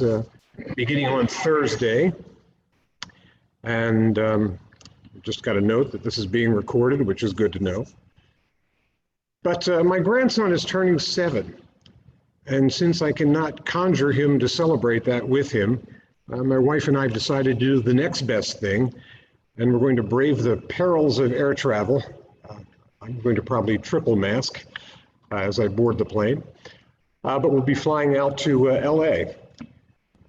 weeks beginning on Thursday. And just got a note that this is being recorded, which is good to know. But my grandson is turning 7. And since I cannot conjure him to celebrate that with him, my wife and I decided to do the next best thing. And we're going to brave the perils of air travel. I'm going to probably triple mask as I board the plane. But we'll be flying out to LA.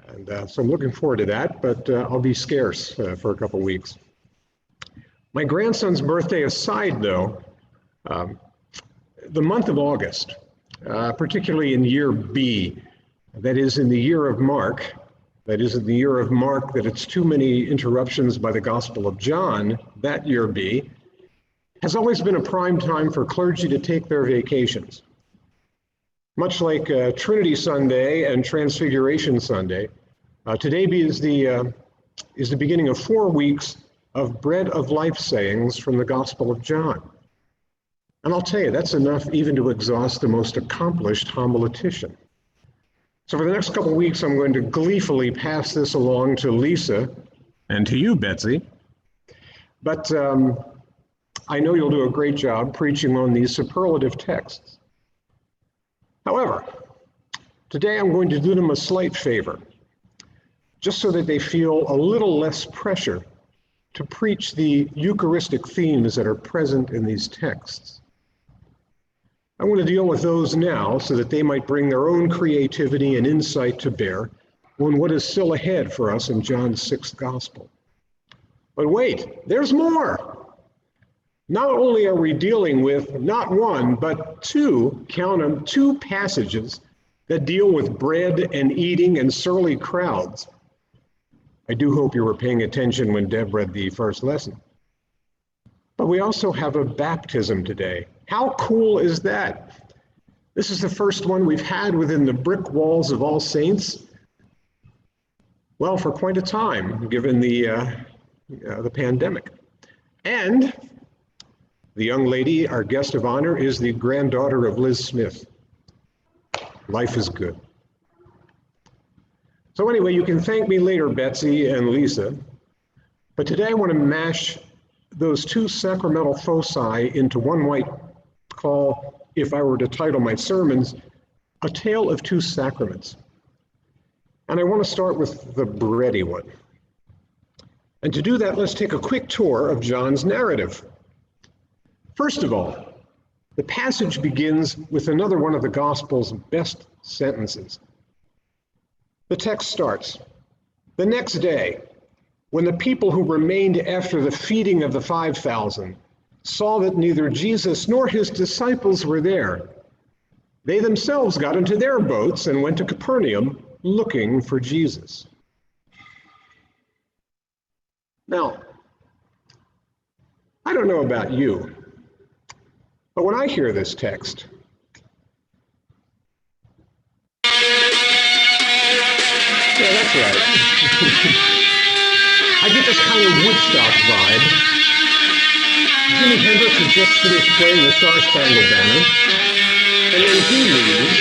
And so I'm looking forward to that, but I'll be scarce for a couple weeks. My grandson's birthday aside, though, the month of August, particularly in year B, that is in the year of Mark, that it's too many interruptions by the Gospel of John, that year B, has always been a prime time for clergy to take their vacations. Much like Trinity Sunday and Transfiguration Sunday, today is the beginning of 4 weeks of bread of life sayings from the Gospel of John. And I'll tell you, that's enough even to exhaust the most accomplished homiletician. So for the next couple of weeks, I'm going to gleefully pass this along to Lisa and to you, Betsy. But I know you'll do a great job preaching on these superlative texts. However, today I'm going to do them a slight favor, just so that they feel a little less pressure to preach the Eucharistic themes that are present in these texts. I want to deal with those now so that they might bring their own creativity and insight to bear on what is still ahead for us in John's 6th Gospel. But wait, there's more. Not only are we dealing with not one, but two, count them, 2 passages that deal with bread and eating and surly crowds. I do hope you were paying attention when Deb read the first lesson. But we also have a baptism today. How cool is that? This is the first one we've had within the brick walls of All Saints. Well, for quite a time, given the pandemic. And the young lady, our guest of honor, is the granddaughter of Liz Smith. Life is good. So anyway, you can thank me later, Betsy and Lisa. But today I want to mash those 2 sacramental foci into one white call, if I were to title my sermons, A Tale of 2 Sacraments. And I want to start with the bready one. And to do that, let's take a quick tour of John's narrative. First of all, the passage begins with another one of the Gospel's best sentences. The text starts, "The next day, when the people who remained after the feeding of the 5,000 saw that neither Jesus nor his disciples were there, they themselves got into their boats and went to Capernaum looking for Jesus." Now, I don't know about you, but when I hear this text, yeah, that's right. I get this kind of Woodstock vibe. Jimi Hendrix had just finished playing the Star-Spangled Banner, and then he leaves,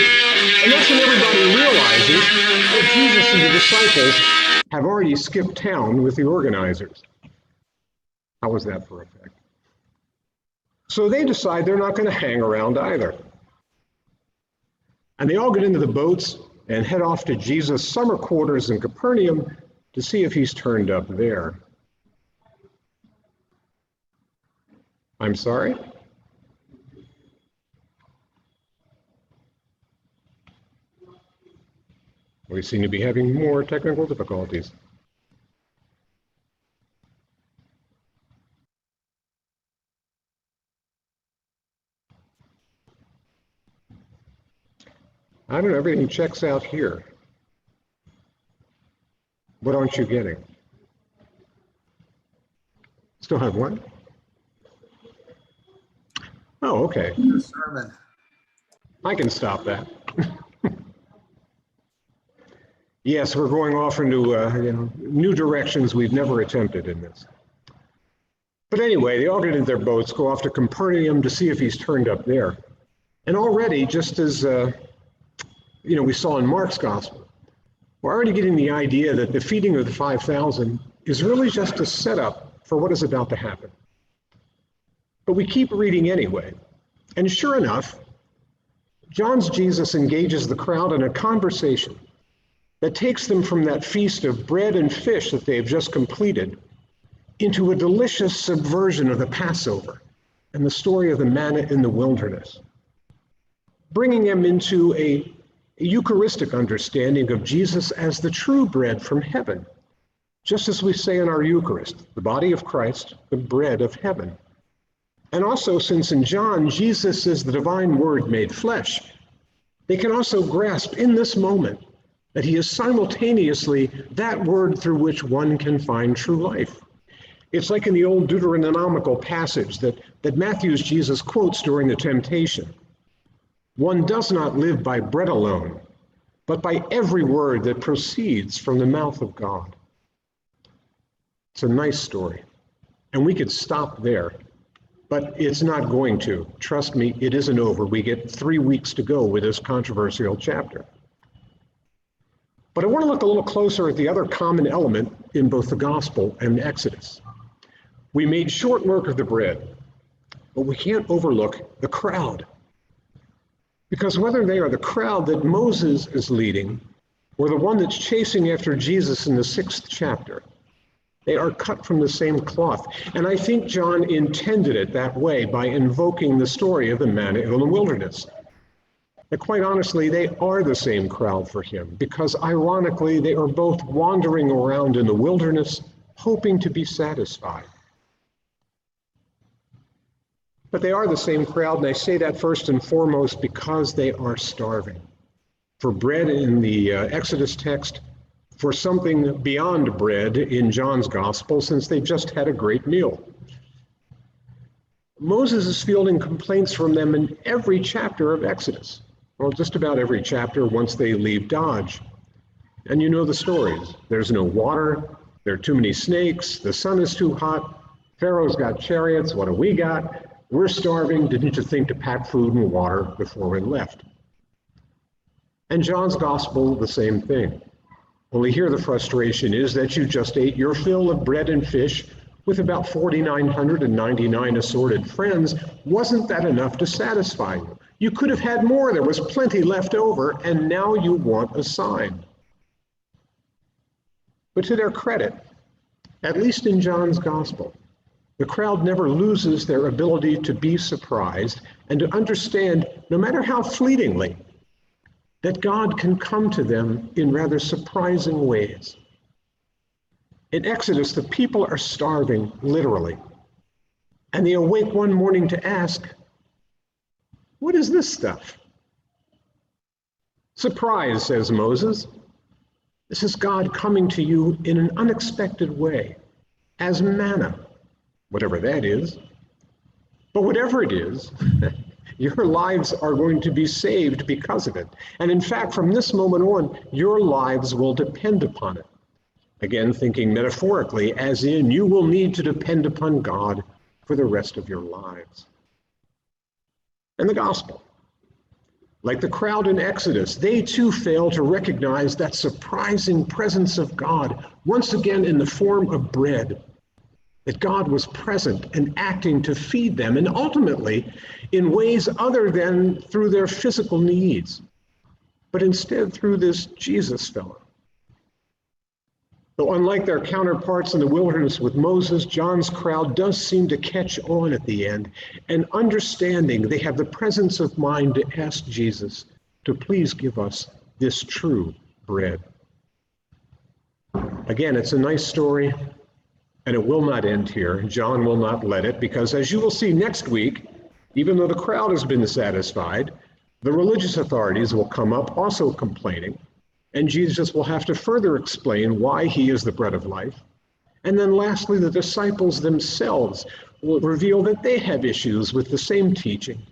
and that's when everybody realizes that Jesus and the disciples have already skipped town with the organizers. How was that for effect? So they decide they're not going to hang around either. And they all get into the boats and head off to Jesus' summer quarters in Capernaum to see if he's turned up there. I'm sorry? We seem to be having more technical difficulties. I don't know, everything checks out here. What aren't you getting? Still have one? Oh, okay. The sermon. I can stop that. Yes, we're going off into new directions we've never attempted in this. But anyway, they all get into their boats, go off to Capernaum to see if he's turned up there. And already, just as we saw in Mark's gospel, We're already getting the idea that the feeding of the 5,000 is really just a setup for what is about to happen. But we keep reading anyway. And sure enough, John's Jesus engages the crowd in a conversation that takes them from that feast of bread and fish that they've just completed into a delicious subversion of the Passover and the story of the manna in the wilderness, bringing them into a Eucharistic understanding of Jesus as the true bread from heaven, just as we say in our Eucharist, the body of Christ, the bread of heaven. And also, since in John, Jesus is the divine word made flesh, they can also grasp in this moment that he is simultaneously that word through which one can find true life. It's like in the old Deuteronomical passage that Matthew's Jesus quotes during the temptation. One does not live by bread alone, but by every word that proceeds from the mouth of God. It's a nice story, and we could stop there, but it's not going to. Trust me, it isn't over. We get 3 weeks to go with this controversial chapter. But I want to look a little closer at the other common element in both the Gospel and Exodus. We made short work of the bread, but we can't overlook the crowd. Because whether they are the crowd that Moses is leading or the one that's chasing after Jesus in the 6th chapter, they are cut from the same cloth. And I think John intended it that way by invoking the story of the manna in the wilderness. And quite honestly, they are the same crowd for him, because ironically, they are both wandering around in the wilderness, hoping to be satisfied. But they are the same crowd, and I say that first and foremost because they are starving for bread in the Exodus text, for something beyond bread in John's gospel, since they just had a great meal. Moses is fielding complaints from them in every chapter of Exodus. Well, just about every chapter once they leave Dodge. And you know the stories. There's no water, there are too many snakes, the sun is too hot, Pharaoh's got chariots, what do we got? We're starving, didn't you think to pack food and water before we left? And John's gospel, the same thing. Only here the frustration is that you just ate your fill of bread and fish with about 4,999 assorted friends. Wasn't that enough to satisfy you? You could have had more, there was plenty left over, and now you want a sign. But to their credit, at least in John's gospel, the crowd never loses their ability to be surprised and to understand, no matter how fleetingly, that God can come to them in rather surprising ways. In Exodus, the people are starving, literally, and they awake one morning to ask, what is this stuff? Surprise, says Moses. This is God coming to you in an unexpected way, as manna, whatever that is. But whatever it is, your lives are going to be saved because of it. And in fact, from this moment on, your lives will depend upon it. Again, thinking metaphorically, as in you will need to depend upon God for the rest of your lives. And the gospel, like the crowd in Exodus, they too fail to recognize that surprising presence of God, once again in the form of bread, that God was present and acting to feed them, and ultimately in ways other than through their physical needs, but instead through this Jesus fellow. Though unlike their counterparts in the wilderness with Moses, John's crowd does seem to catch on at the end, and understanding they have the presence of mind to ask Jesus to please give us this true bread. Again, it's a nice story, and it will not end here. John will not let it, because as you will see next week, even though the crowd has been satisfied, the religious authorities will come up also complaining, and Jesus will have to further explain why he is the bread of life. And then lastly, the disciples themselves will reveal that they have issues with the same teaching,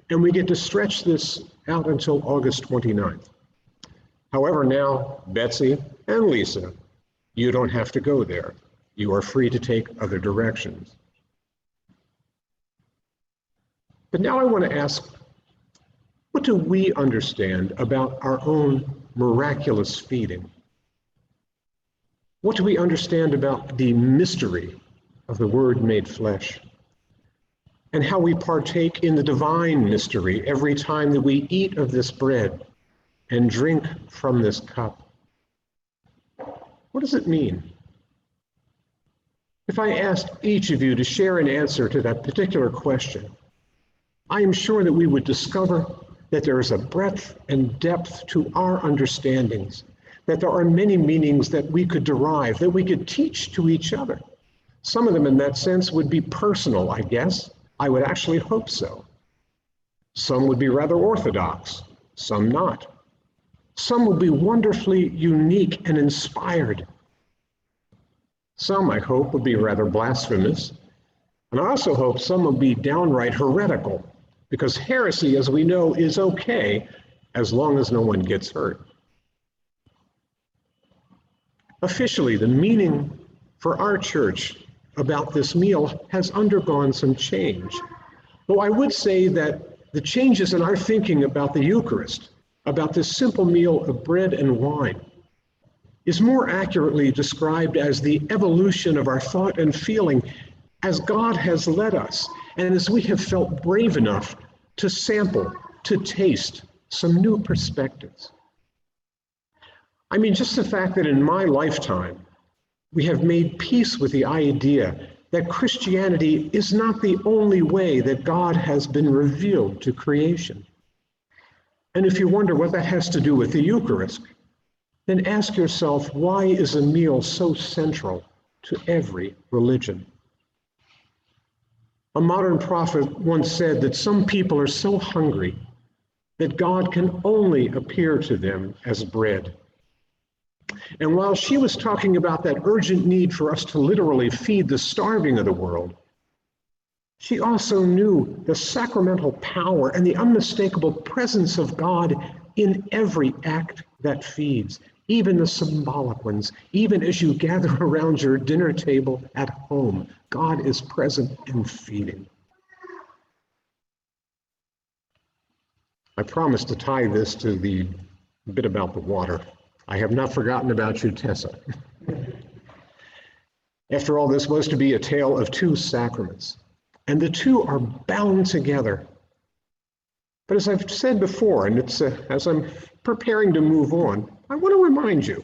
and we get to stretch this out until August 29th. However, now, Betsy and Lisa, you don't have to go there. You are free to take other directions. But now I want to ask, what do we understand about our own miraculous feeding What do we understand about the mystery of the Word made flesh? And how we partake in the divine mystery every time that we eat of this bread and drink from this cup? What does it mean? If I asked each of you to share an answer to that particular question, I am sure that we would discover that there is a breadth and depth to our understandings, that there are many meanings that we could derive, that we could teach to each other. Some of them in that sense would be personal, I guess. I would actually hope so. Some would be rather orthodox, some not. Some would be wonderfully unique and inspired. Some, I hope, would be rather blasphemous. And I also hope some would be downright heretical, because heresy, as we know, is okay as long as no one gets hurt. Officially, the meaning for our church about this meal has undergone some change. Though I would say that the changes in our thinking about the Eucharist, about this simple meal of bread and wine, is more accurately described as the evolution of our thought and feeling as God has led us, and as we have felt brave enough to sample, to taste some new perspectives. I mean, just the fact that in my lifetime, we have made peace with the idea that Christianity is not the only way that God has been revealed to creation. And if you wonder what that has to do with the Eucharist, then ask yourself, why is a meal so central to every religion? A modern prophet once said that some people are so hungry that God can only appear to them as bread. And while she was talking about that urgent need for us to literally feed the starving of the world, she also knew the sacramental power and the unmistakable presence of God in every act that feeds, even the symbolic ones. Even as you gather around your dinner table at home, God is present and feeding. I promised to tie this to the bit about the water. I have not forgotten about you, Tessa. After all, this was to be a tale of two sacraments, and the two are bound together. But as I've said before, and it's as I'm preparing to move on, I want to remind you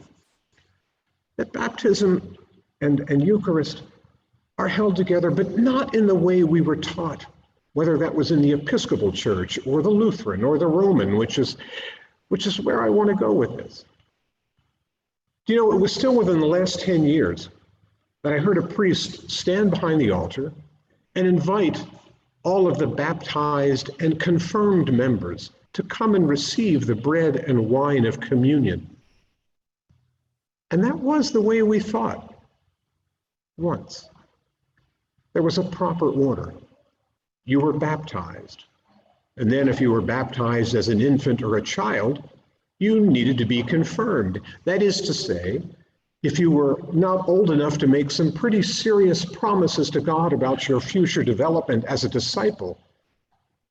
that baptism and Eucharist are held together, but not in the way we were taught, whether that was in the Episcopal Church or the Lutheran or the Roman, which is where I want to go with this. You know, it was still within the last 10 years that I heard a priest stand behind the altar and invite all of the baptized and confirmed members to come and receive the bread and wine of communion. And that was the way we thought once. There was a proper order. You were baptized. And then if you were baptized as an infant or a child, you needed to be confirmed. That is to say, if you were not old enough to make some pretty serious promises to God about your future development as a disciple,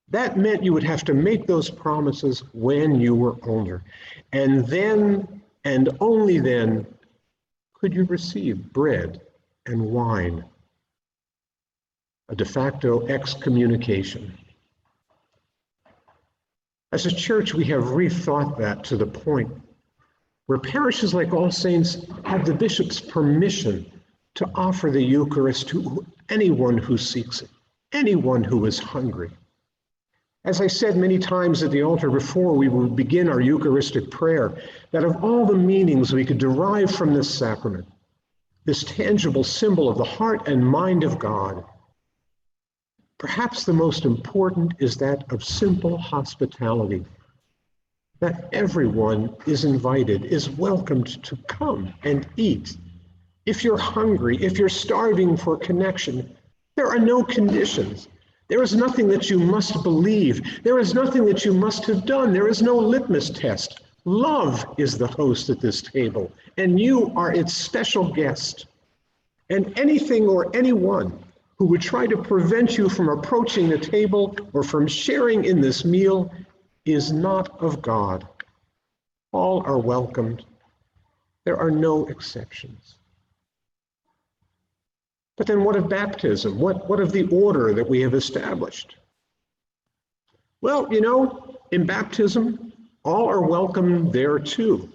that meant you would have to make those promises when you were older. And then, and only then, could you receive bread and wine, a de facto excommunication. As a church, we have rethought that to the point where parishes like All Saints have the bishop's permission to offer the Eucharist to anyone who seeks it, anyone who is hungry. As I said many times at the altar before we will begin our Eucharistic prayer, that of all the meanings we could derive from this sacrament, this tangible symbol of the heart and mind of God, perhaps the most important is that of simple hospitality, that everyone is invited, is welcomed to come and eat. If you're hungry, if you're starving for connection, there are no conditions. There is nothing that you must believe. There is nothing that you must have done. There is no litmus test. Love is the host at this table, and you are its special guest. And anything or anyone who would try to prevent you from approaching the table or from sharing in this meal is not of God. All are welcomed. There are no exceptions. But then what of baptism? What of the order that we have established? Well, in baptism, all are welcome there too.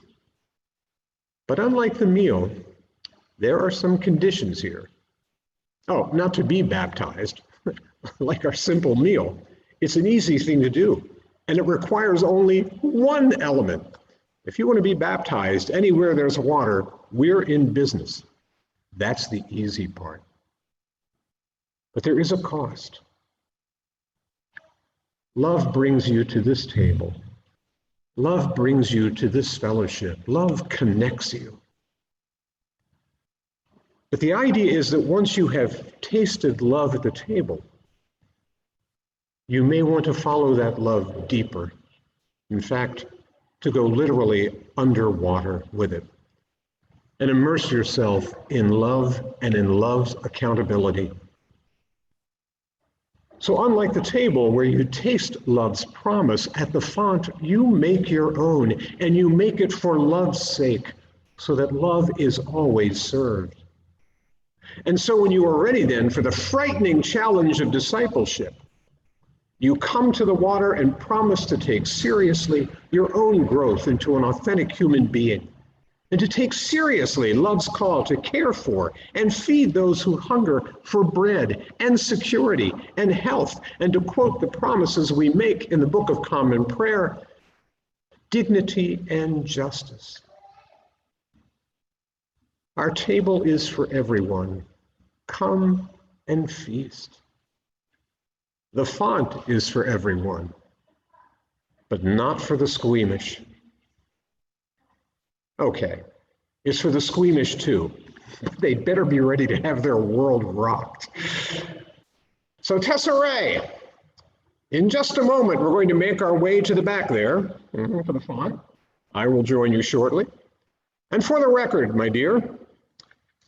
But unlike the meal, there are some conditions here. Oh, not to be baptized, like our simple meal. It's an easy thing to do, and it requires only one element. If you want to be baptized anywhere there's water, we're in business. That's the easy part. But there is a cost. Love brings you to this table. Love brings you to this fellowship. Love connects you. But the idea is that once you have tasted love at the table, you may want to follow that love deeper. In fact, to go literally underwater with it and immerse yourself in love and in love's accountability. So unlike the table where you taste love's promise, at the font you make your own, and you make it for love's sake, so that love is always served. And so when you are ready then for the frightening challenge of discipleship, you come to the water and promise to take seriously your own growth into an authentic human being, and to take seriously love's call to care for and feed those who hunger for bread and security and health, and to quote the promises we make in the Book of Common Prayer, dignity and justice. Our table is for everyone. Come and feast. The font is for everyone, but not for the squeamish. Okay, it's for the squeamish too. They better be ready to have their world rocked. So Tesserae, in just a moment, we're going to make our way to the back there for the font. I will join you shortly. And for the record, my dear,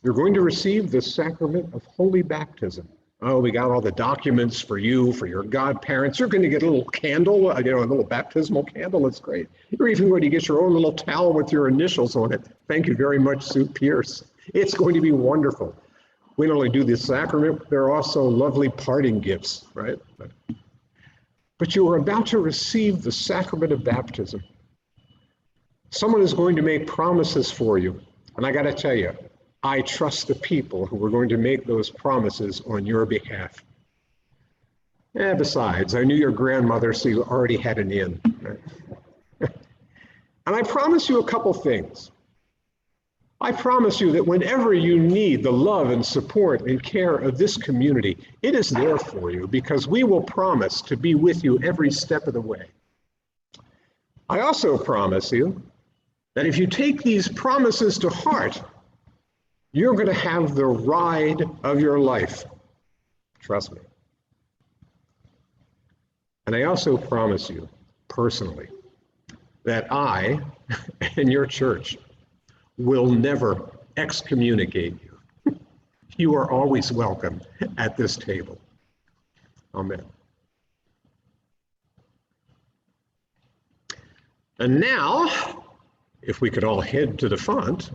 you're going to receive the sacrament of holy baptism. Oh, we got all the documents for you, for your godparents. You're going to get a little candle, a little baptismal candle. It's great. You're even going to get your own little towel with your initials on it. Thank you very much, Sue Pierce. It's going to be wonderful. We not only do the sacrament, there are also lovely parting gifts, right? But you are about to receive the sacrament of baptism. Someone is going to make promises for you. And I got to tell you, I trust the people who are going to make those promises on your behalf. Besides, I knew your grandmother, so you already had an in. And I promise you a couple things. I promise you that whenever you need the love and support and care of this community, it is there for you, because we will promise to be with you every step of the way. I also promise you that if you take these promises to heart, you're going to have the ride of your life. Trust me. And I also promise you, personally, that I and your church will never excommunicate you. You are always welcome at this table. Amen. And now, if we could all head to the font,